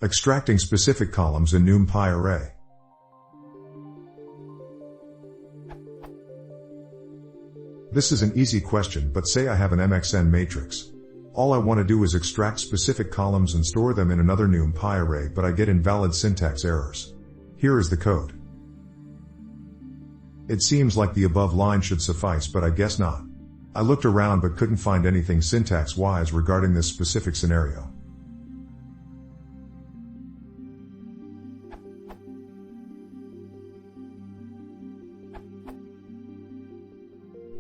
Extracting specific columns in numpy array. This is an easy question, but say I have an MXN matrix. All I want to do is extract specific columns and store them in another numpy array, but I get invalid syntax errors. Here is the code. It seems like the above line should suffice, but I guess not. I looked around but couldn't find anything syntax-wise regarding this specific scenario.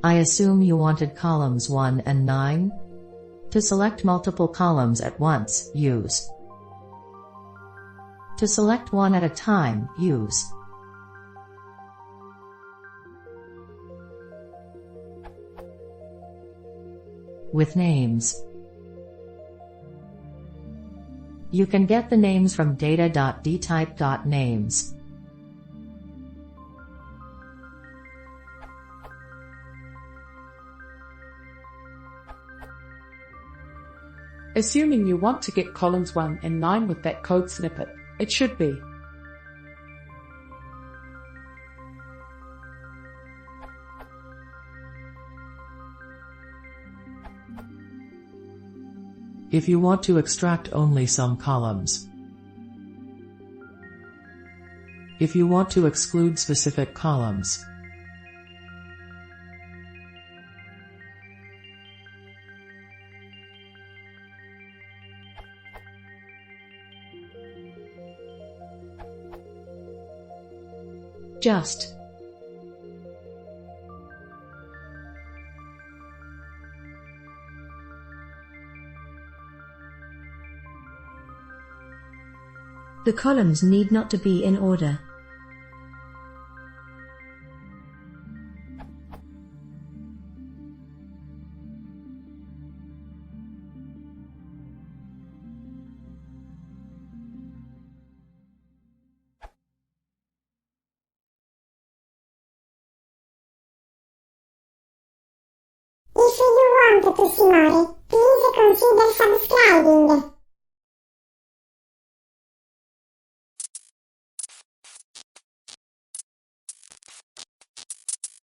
I assume you wanted columns 1 and 9? To select multiple columns at once, use. To select one at a time, use. With names. You can get the names from data.dtype.names. Assuming you want to get columns 1 and 9 with that code snippet, it should be. If you want to extract only some columns. If you want to exclude specific columns. Just. The columns need not to be in order. If you want to see more, please consider subscribing.